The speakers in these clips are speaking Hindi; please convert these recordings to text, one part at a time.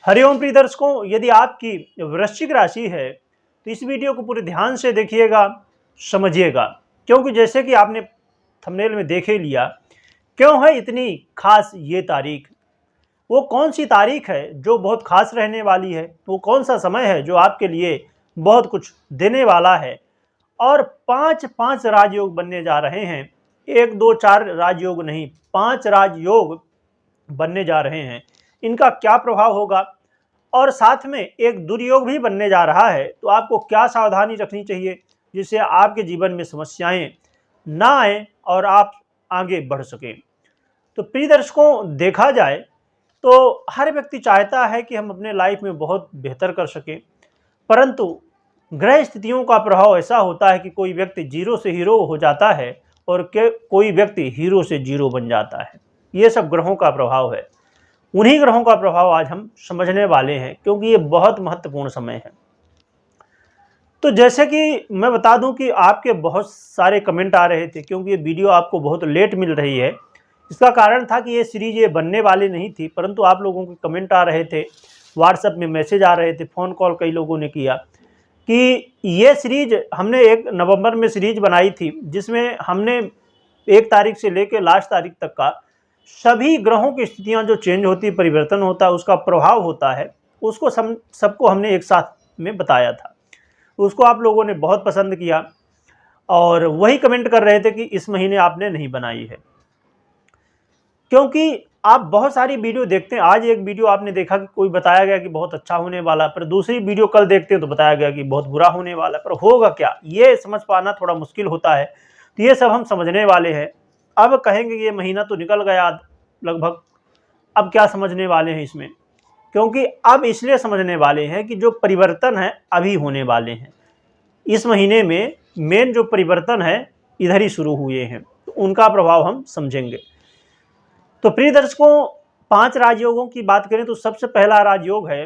हरिओम प्रिय दर्शकों, यदि आपकी वृश्चिक राशि है तो इस वीडियो को पूरे ध्यान से देखिएगा, समझिएगा। क्योंकि जैसे कि आपने थंबनेल में देख ही लिया, क्यों है इतनी खास ये तारीख। वो कौन सी तारीख है जो बहुत खास रहने वाली है, वो कौन सा समय है जो आपके लिए बहुत कुछ देने वाला है। और पांच पांच राजयोग बनने जा रहे हैं, एक दो चार राजयोग नहीं, 5 राजयोग बनने जा रहे हैं। इनका क्या प्रभाव होगा और साथ में एक दुर्योग भी बनने जा रहा है, तो आपको क्या सावधानी रखनी चाहिए जिससे आपके जीवन में समस्याएं ना आए और आप आगे बढ़ सकें। तो प्रिय दर्शकों, देखा जाए तो हर व्यक्ति चाहता है कि हम अपने लाइफ में बहुत बेहतर कर सकें, परंतु ग्रह स्थितियों का प्रभाव ऐसा होता है कि कोई व्यक्ति जीरो से हीरो हो जाता है और कोई व्यक्ति हीरो से जीरो बन जाता है। ये सब ग्रहों का प्रभाव है। उन्हीं ग्रहों का प्रभाव आज हम समझने वाले हैं, क्योंकि ये बहुत महत्वपूर्ण समय है। तो जैसे कि मैं बता दूं कि आपके बहुत सारे कमेंट आ रहे थे, क्योंकि ये वीडियो आपको बहुत लेट मिल रही है। इसका कारण था कि ये सीरीज ये बनने वाली नहीं थी, परंतु आप लोगों के कमेंट आ रहे थे, व्हाट्सएप में मैसेज आ रहे थे, फ़ोन कॉल कई लोगों ने किया कि ये सीरीज हमने 1 नवंबर में सीरीज बनाई थी, जिसमें हमने 1 तारीख से लेकर लास्ट तारीख तक का सभी ग्रहों की स्थितियां जो चेंज होती है, परिवर्तन होता है, उसका प्रभाव होता है, उसको सबको हमने एक साथ में बताया था। उसको आप लोगों ने बहुत पसंद किया और वही कमेंट कर रहे थे कि इस महीने आपने नहीं बनाई है, क्योंकि आप बहुत सारी वीडियो देखते हैं। आज एक वीडियो आपने देखा कि कोई बताया गया कि बहुत अच्छा होने वाला, पर दूसरी वीडियो कल देखते हैं तो बताया गया कि बहुत बुरा होने वाला। पर होगा क्या, ये समझ पाना थोड़ा मुश्किल होता है। तो ये सब हम समझने वाले हैं। अब कहेंगे ये महीना तो निकल गया लगभग, अब क्या समझने वाले हैं इसमें, क्योंकि अब इसलिए समझने वाले हैं कि जो परिवर्तन है अभी होने वाले हैं। इस महीने में मेन जो परिवर्तन है इधर ही शुरू हुए हैं, तो उनका प्रभाव हम समझेंगे। तो प्रिय दर्शकों, 5 राजयोगों की बात करें तो सबसे पहला राजयोग है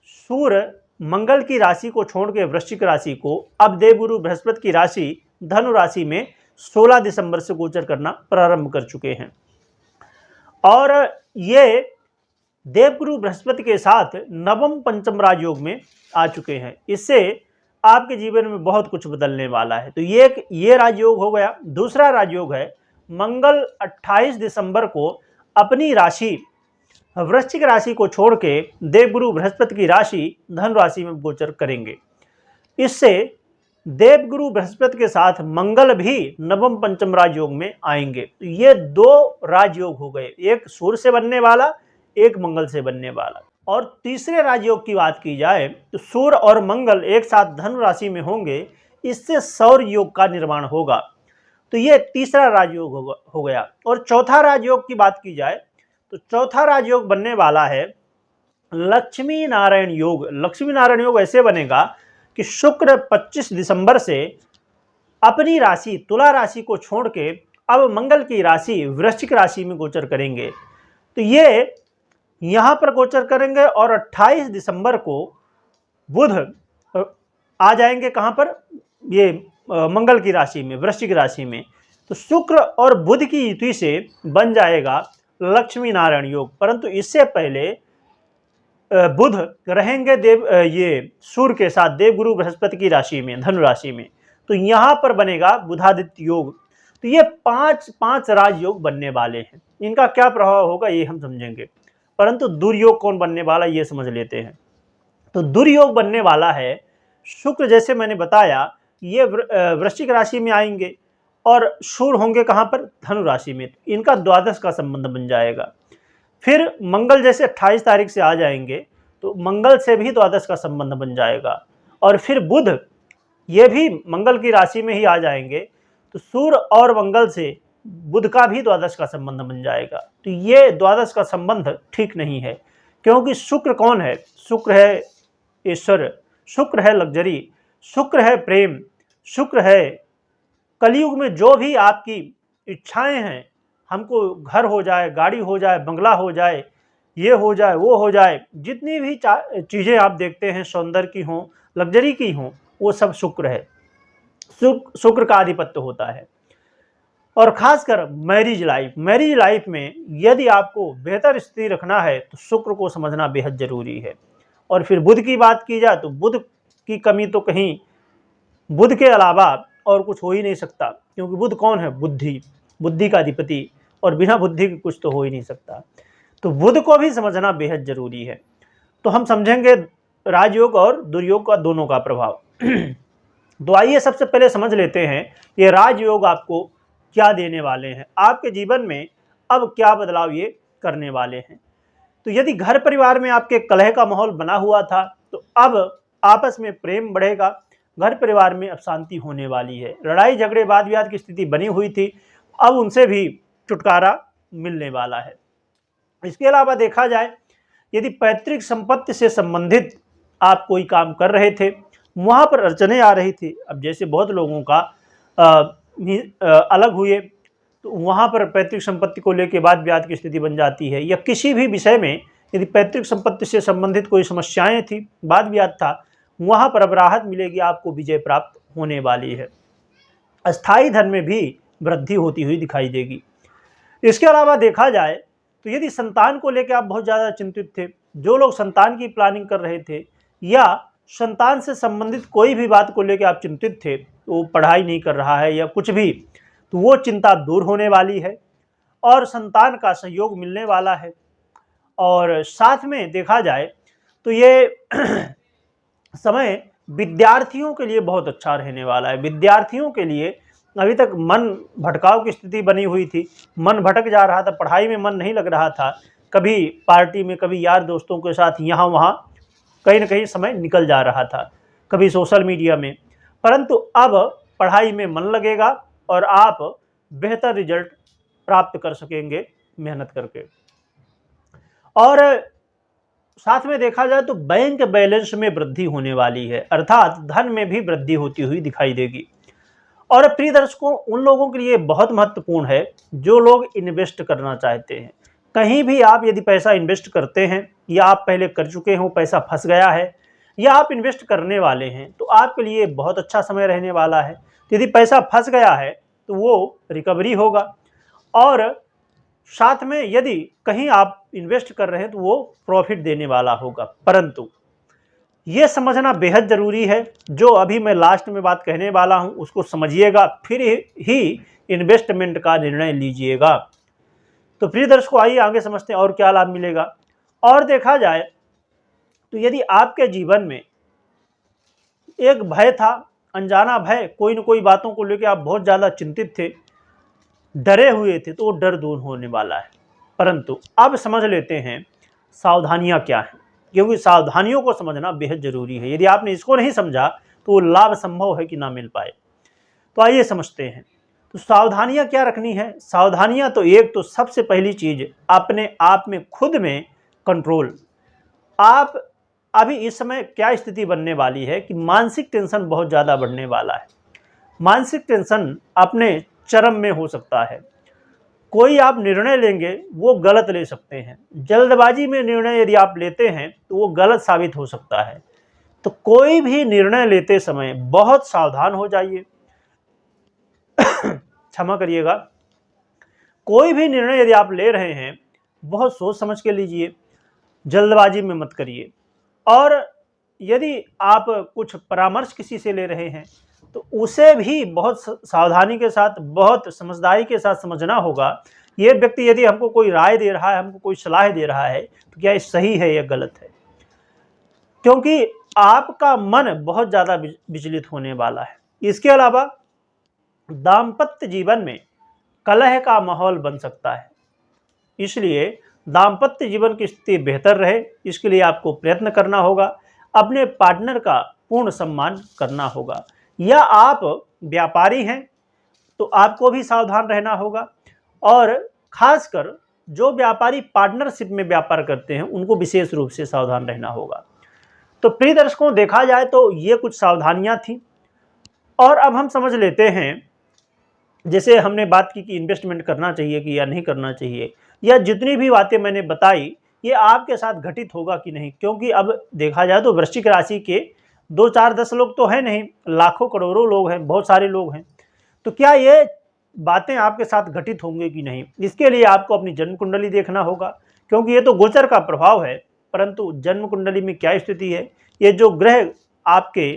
सूर्य मंगल की राशि को छोड़ के वृश्चिक राशि को अब देवगुरु बृहस्पति की राशि धनु राशि में 16 दिसंबर से गोचर करना प्रारंभ कर चुके हैं। और ये देवगुरु बृहस्पति के साथ नवम पंचम राजयोग में आ चुके हैं। इससे आपके जीवन में बहुत कुछ बदलने वाला है। तो ये राजयोग हो गया। दूसरा राजयोग है मंगल 28 दिसंबर को अपनी राशि वृश्चिक राशि को छोड़ के देवगुरु बृहस्पति की राशि धनु राशि में गोचर करेंगे। इससे देवगुरु बृहस्पति के साथ मंगल भी नवम पंचम राजयोग में आएंगे। तो ये 2 राजयोग हो गए, एक सूर्य से बनने वाला, एक मंगल से बनने वाला। और तीसरे राजयोग की बात की जाए तो सूर्य और मंगल एक साथ धनु राशि में होंगे, इससे सौर योग का निर्माण होगा। तो ये तीसरा राजयोग हो गया। और चौथा राजयोग की बात की जाए तो चौथा राजयोग बनने वाला है लक्ष्मी नारायण योग। लक्ष्मी नारायण योग ऐसे बनेगा कि शुक्र 25 दिसंबर से अपनी राशि तुला राशि को छोड़ के अब मंगल की राशि वृश्चिक राशि में गोचर करेंगे। तो ये यहाँ पर गोचर करेंगे और 28 दिसंबर को बुध आ जाएंगे कहाँ पर, ये मंगल की राशि में, वृश्चिक राशि में। तो शुक्र और बुध की युति से बन जाएगा लक्ष्मी नारायण योग। परंतु इससे पहले बुध रहेंगे ये सूर्य के साथ देवगुरु बृहस्पति की राशि में, धनु राशि में। तो यहाँ पर बनेगा बुधादित्य योग। तो ये 5 राजयोग बनने वाले हैं। इनका क्या प्रभाव होगा ये हम समझेंगे, परंतु दुर्योग कौन बनने वाला ये समझ लेते हैं। तो दुर्योग बनने वाला है शुक्र, जैसे मैंने बताया ये वृश्चिक राशि में आएंगे और सूर्य होंगे कहाँ पर, धनु राशि में। इनका द्वादश का संबंध बन जाएगा। फिर मंगल जैसे 28 तारीख से आ जाएंगे तो मंगल से भी द्वादश का संबंध बन जाएगा। और फिर बुध ये भी मंगल की राशि में ही आ जाएंगे, तो सूर्य और मंगल से बुध का भी द्वादश का संबंध बन जाएगा। तो ये द्वादश का संबंध ठीक नहीं है, क्योंकि शुक्र कौन है, शुक्र है ऐश्वर्य, शुक्र है लग्जरी, शुक्र है प्रेम, शुक्र है कलयुग में जो भी आपकी इच्छाएं हैं, हमको घर हो जाए, गाड़ी हो जाए, बंगला हो जाए, ये हो जाए, वो हो जाए, जितनी भी चीज़ें आप देखते हैं सौंदर्य की हों, लग्जरी की हों, वो सब शुक्र है। शुक्र का आधिपत्य होता है। और खासकर मैरिज लाइफ में यदि आपको बेहतर स्थिति रखना है तो शुक्र को समझना बेहद जरूरी है। और फिर बुध की बात की जाए तो बुध की कमी तो कहीं बुध के अलावा और कुछ हो ही नहीं सकता, क्योंकि बुध कौन है? बुद्धि का अधिपति, और बिना बुद्धि के कुछ तो हो ही नहीं सकता। तो बुध को भी समझना बेहद जरूरी है। तो हम समझेंगे राजयोग और दुर्योग का दोनों का प्रभाव। तो आइए सबसे पहले समझ लेते हैं ये राजयोग आपको क्या देने वाले हैं, आपके जीवन में अब क्या बदलाव ये करने वाले हैं। तो यदि घर परिवार में आपके कलह का माहौल बना हुआ था तो अब आपस में प्रेम बढ़ेगा, घर परिवार में अब शांति होने वाली है। लड़ाई झगड़े वाद विवाद की स्थिति बनी हुई थी, अब उनसे भी छुटकारा मिलने वाला है। इसके अलावा देखा जाए यदि पैतृक संपत्ति से संबंधित आप कोई काम कर रहे थे, वहाँ पर अड़चने आ रही थी, अब जैसे बहुत लोगों का अलग हुए तो वहाँ पर पैतृक संपत्ति को लेकर वाद विवाद की स्थिति बन जाती है, या किसी भी विषय में यदि पैतृक संपत्ति से संबंधित कोई समस्याएं थी, वाद विवाद था, वहाँ पर अब राहत मिलेगी, आपको विजय प्राप्त होने वाली है। अस्थायी धन में भी वृद्धि होती हुई दिखाई देगी। इसके अलावा देखा जाए तो यदि संतान को लेकर आप बहुत ज़्यादा चिंतित थे, जो लोग संतान की प्लानिंग कर रहे थे या संतान से संबंधित कोई भी बात को लेकर आप चिंतित थे, तो वो पढ़ाई नहीं कर रहा है या कुछ भी, तो वो चिंता दूर होने वाली है और संतान का सहयोग मिलने वाला है। और साथ में देखा जाए तो ये समय विद्यार्थियों के लिए बहुत अच्छा रहने वाला है। विद्यार्थियों के लिए अभी तक मन भटकाव की स्थिति बनी हुई थी, मन भटक जा रहा था, पढ़ाई में मन नहीं लग रहा था, कभी पार्टी में, कभी यार दोस्तों के साथ यहाँ वहाँ कहीं न कहीं समय निकल जा रहा था, कभी सोशल मीडिया में, परंतु अब पढ़ाई में मन लगेगा और आप बेहतर रिजल्ट प्राप्त कर सकेंगे मेहनत करके। और साथ में देखा जाए तो बैंक बैलेंस में वृद्धि होने वाली है, अर्थात धन में भी वृद्धि होती हुई दिखाई देगी। और प्रिय दर्शकों, उन लोगों के लिए बहुत महत्वपूर्ण है जो लोग इन्वेस्ट करना चाहते हैं। कहीं भी आप यदि पैसा इन्वेस्ट करते हैं या आप पहले कर चुके हो, पैसा फंस गया है या आप इन्वेस्ट करने वाले हैं, तो आपके लिए बहुत अच्छा समय रहने वाला है। यदि पैसा फंस गया है तो वो रिकवरी होगा, और साथ में यदि कहीं आप इन्वेस्ट कर रहे हैं तो वो प्रॉफिट देने वाला होगा। परंतु ये समझना बेहद ज़रूरी है, जो अभी मैं लास्ट में बात कहने वाला हूं उसको समझिएगा, फिर ही इन्वेस्टमेंट का निर्णय लीजिएगा। तो प्रिय दर्शकों, आइए आगे समझते हैं और क्या लाभ मिलेगा। और देखा जाए तो यदि आपके जीवन में एक भय था, अनजाना भय, कोई न कोई बातों को लेकर आप बहुत ज़्यादा चिंतित थे, डरे हुए थे, तो वो डर दूर होने वाला है। परंतु अब समझ लेते हैं सावधानियां क्या हैं, क्योंकि सावधानियों को समझना बेहद जरूरी है। यदि आपने इसको नहीं समझा तो वो लाभ संभव है कि ना मिल पाए। तो आइए समझते हैं। तो सावधानियां क्या रखनी है? सावधानियां तो एक तो सबसे पहली चीज अपने आप में, खुद में कंट्रोल। आप अभी इस समय क्या स्थिति बनने वाली है कि मानसिक टेंशन बहुत ज़्यादा बढ़ने वाला है। मानसिक टेंशन अपने चरम में हो सकता है। कोई आप निर्णय लेंगे वो गलत ले सकते हैं। जल्दबाजी में निर्णय यदि आप लेते हैं तो वो गलत साबित हो सकता है। तो कोई भी निर्णय लेते समय बहुत सावधान हो जाइए। क्षमा करिएगा। कोई भी निर्णय यदि आप ले रहे हैं बहुत सोच समझ के लीजिए, जल्दबाजी में मत करिए। और यदि आप कुछ परामर्श किसी से ले रहे हैं तो उसे भी बहुत सावधानी के साथ, बहुत समझदारी के साथ समझना होगा। ये व्यक्ति यदि हमको कोई राय दे रहा है, हमको कोई सलाह दे रहा है, तो क्या ये सही है या गलत है, क्योंकि आपका मन बहुत ज़्यादा विचलित होने वाला है। इसके अलावा दाम्पत्य जीवन में कलह का माहौल बन सकता है, इसलिए दाम्पत्य जीवन की स्थिति बेहतर रहे, इसके लिए आपको प्रयत्न करना होगा। अपने पार्टनर का पूर्ण सम्मान करना होगा। या आप व्यापारी हैं तो आपको भी सावधान रहना होगा, और खासकर जो व्यापारी पार्टनरशिप में व्यापार करते हैं उनको विशेष रूप से सावधान रहना होगा। तो प्रिय दर्शकों, देखा जाए तो ये कुछ सावधानियां थी। और अब हम समझ लेते हैं, जैसे हमने बात की कि इन्वेस्टमेंट करना चाहिए कि या नहीं करना चाहिए, या जितनी भी बातें मैंने बताई ये आपके साथ घटित होगा कि नहीं, क्योंकि अब देखा जाए तो वृश्चिक राशि के 2, 4, 10 लोग तो हैं नहीं, लाखों करोड़ों लोग हैं, बहुत सारे लोग हैं। तो क्या ये बातें आपके साथ घटित होंगे कि नहीं, इसके लिए आपको अपनी जन्म कुंडली देखना होगा, क्योंकि ये तो गोचर का प्रभाव है, परंतु जन्म कुंडली में क्या स्थिति है, ये जो ग्रह आपके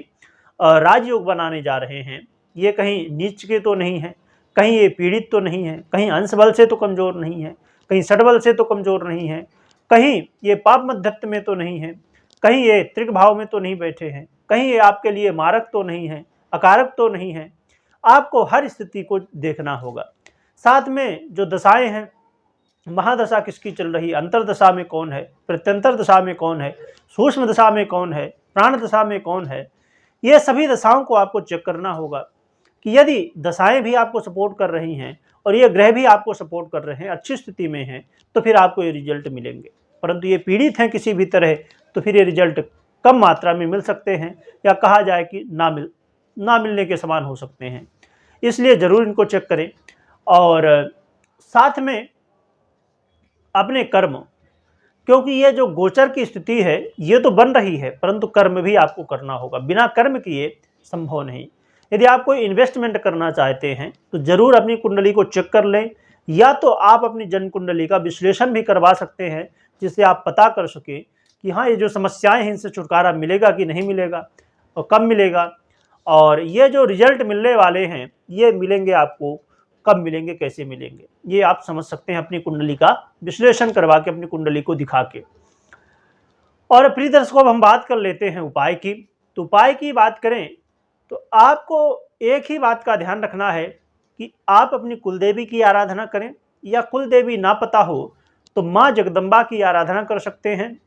राजयोग बनाने जा रहे हैं, ये कहीं नीच के तो नहीं है, कहीं ये पीड़ित तो नहीं है, कहीं अंश बल से तो कमजोर नहीं है, कहीं षडबल से तो कमजोर नहीं है, कहीं ये पाप मध्यत्व में तो नहीं है, कहीं ये त्रिक भाव में तो नहीं बैठे हैं, कहीं ये आपके लिए मारक तो नहीं है, अकारक तो नहीं है। आपको हर स्थिति को देखना होगा। साथ में जो दशाएं हैं, महादशा किसकी चल रही है, अंतरदशा में कौन है, प्रत्यंतर दशा में कौन है, सूक्ष्म दशा में कौन है, प्राण दशा में कौन है, ये सभी दशाओं को आपको चेक करना होगा कि यदि दशाएं भी आपको सपोर्ट कर रही हैं और ये ग्रह भी आपको सपोर्ट कर रहे हैं, अच्छी स्थिति में हैं, तो फिर आपको ये रिजल्ट मिलेंगे। परंतु ये पीड़ित हैं किसी भी तरह, तो फिर ये रिजल्ट कम मात्रा में मिल सकते हैं, या कहा जाए कि ना मिलने के समान हो सकते हैं। इसलिए ज़रूर इनको चेक करें। और साथ में अपने कर्म, क्योंकि ये जो गोचर की स्थिति है ये तो बन रही है, परंतु कर्म भी आपको करना होगा, बिना कर्म किए संभव नहीं। यदि आप कोई इन्वेस्टमेंट करना चाहते हैं तो ज़रूर अपनी कुंडली को चेक कर लें, या तो आप अपनी जन्म कुंडली का विश्लेषण भी करवा सकते हैं, जिससे आप पता कर सकें कि हाँ, ये जो समस्याएं हैं इनसे छुटकारा मिलेगा कि नहीं मिलेगा और कब मिलेगा, और ये जो रिजल्ट मिलने वाले हैं ये मिलेंगे आपको कब मिलेंगे, कैसे मिलेंगे, ये आप समझ सकते हैं अपनी कुंडली का विश्लेषण करवा के, अपनी कुंडली को दिखा के। और प्रिय दर्शकों, अब हम बात कर लेते हैं उपाय की। तो उपाय की बात करें तो आपको एक ही बात का ध्यान रखना है कि आप अपनी कुलदेवी की आराधना करें, या कुलदेवी ना पता हो तो माँ जगदम्बा की आराधना कर सकते हैं।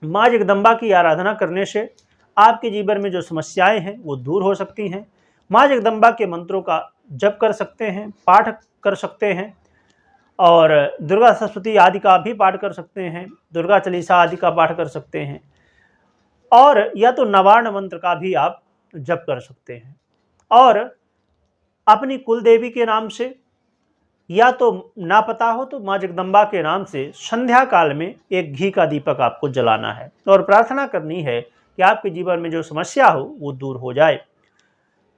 माँ जगदम्बा की आराधना करने से आपके जीवन में जो समस्याएं हैं वो दूर हो सकती हैं। माँ जगदम्बा के मंत्रों का जप कर सकते हैं, पाठ कर सकते हैं, और दुर्गा सरस्वती आदि का भी पाठ कर सकते हैं, दुर्गा चालीसा आदि का पाठ कर सकते हैं, और या तो नवार्ण मंत्र का भी आप जप कर सकते हैं। और अपनी कुल देवी के नाम से, या तो ना पता हो तो माँ जगदम्बा के नाम से संध्या काल में एक घी का दीपक आपको जलाना है, और प्रार्थना करनी है कि आपके जीवन में जो समस्या हो वो दूर हो जाए।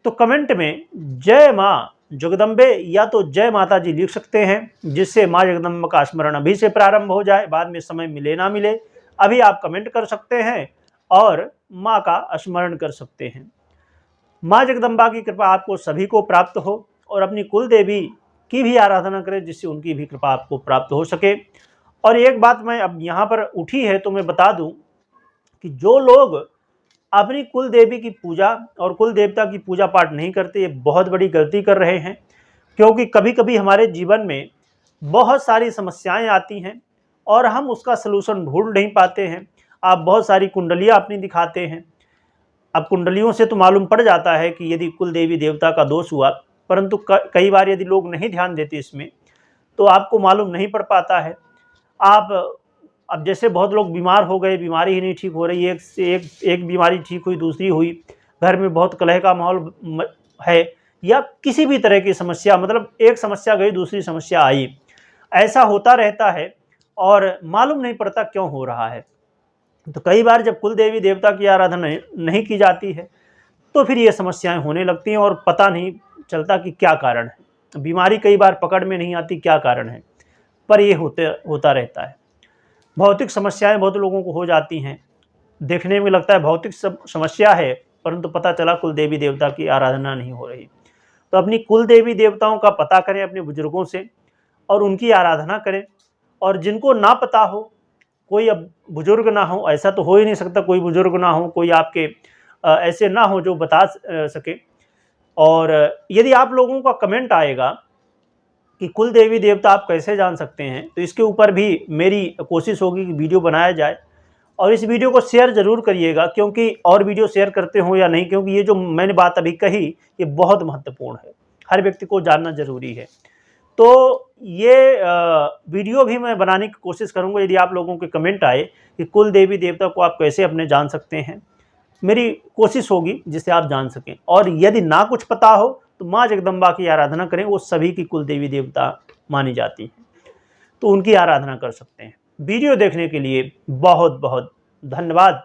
तो कमेंट में जय माँ जगदम्बे या तो जय माता जी लिख सकते हैं, जिससे माँ जगदम्बा का स्मरण अभी से प्रारंभ हो जाए, बाद में समय मिले ना मिले। अभी आप कमेंट कर सकते हैं और माँ का स्मरण कर सकते हैं। माँ जगदम्बा की कृपा आपको सभी को प्राप्त हो, और अपनी कुल देवी की भी आराधना करें, जिससे उनकी भी कृपा आपको प्राप्त हो सके। और एक बात मैं अब यहाँ पर उठी है तो मैं बता दूं कि जो लोग अपनी कुल देवी की पूजा और कुल देवता की पूजा पाठ नहीं करते, ये बहुत बड़ी गलती कर रहे हैं। क्योंकि कभी कभी हमारे जीवन में बहुत सारी समस्याएं आती हैं और हम उसका सलूशन ढूंढ नहीं पाते हैं। आप बहुत सारी कुंडलियां अपनी दिखाते हैं, अब कुंडलियों से तो मालूम पड़ जाता है कि यदि कुल देवी देवता का दोष हुआ, परंतु कई बार यदि लोग नहीं ध्यान देते इसमें तो आपको मालूम नहीं पड़ पाता है। आप अब जैसे बहुत लोग बीमार हो गए, बीमारी ही नहीं ठीक हो रही, एक से एक बीमारी ठीक हुई, दूसरी हुई, घर में बहुत कलह का माहौल है, या किसी भी तरह की समस्या, मतलब एक समस्या गई दूसरी समस्या आई, ऐसा होता रहता है और मालूम नहीं पड़ता क्यों हो रहा है। तो कई बार जब कुल देवी देवता की आराधना नहीं की जाती है तो फिर ये समस्याएं होने लगती हैं और पता नहीं चलता कि क्या कारण है। बीमारी कई बार पकड़ में नहीं आती क्या कारण है, पर ये होता रहता है। भौतिक समस्याएं बहुत लोगों को हो जाती हैं, देखने में लगता है भौतिक समस्या है, परंतु पता चला कुल देवी देवता की आराधना नहीं हो रही। तो अपनी कुल देवी देवताओं का पता करें अपने बुजुर्गों से और उनकी आराधना करें। और जिनको ना पता हो, कोई अब बुजुर्ग ना हो, ऐसा तो हो ही नहीं सकता कोई बुजुर्ग ना हो, कोई आपके ऐसे ना हो जो बता सके। और यदि आप लोगों का कमेंट आएगा कि कुल देवी देवता आप कैसे जान सकते हैं, तो इसके ऊपर भी मेरी कोशिश होगी कि वीडियो बनाया जाए। और इस वीडियो को शेयर ज़रूर करिएगा, क्योंकि और वीडियो शेयर करते हो या नहीं, क्योंकि ये जो मैंने बात अभी कही ये बहुत महत्वपूर्ण है, हर व्यक्ति को जानना जरूरी है। तो ये वीडियो भी मैं बनाने की कोशिश करूँगा यदि आप लोगों के कमेंट आए कि कुल देवी देवता को आप कैसे अपने जान सकते हैं। मेरी कोशिश होगी जिससे आप जान सकें। और यदि ना कुछ पता हो तो माँ जगदम्बा की आराधना करें, वो सभी की कुल देवी देवता मानी जाती है, तो उनकी आराधना कर सकते हैं। वीडियो देखने के लिए बहुत बहुत धन्यवाद।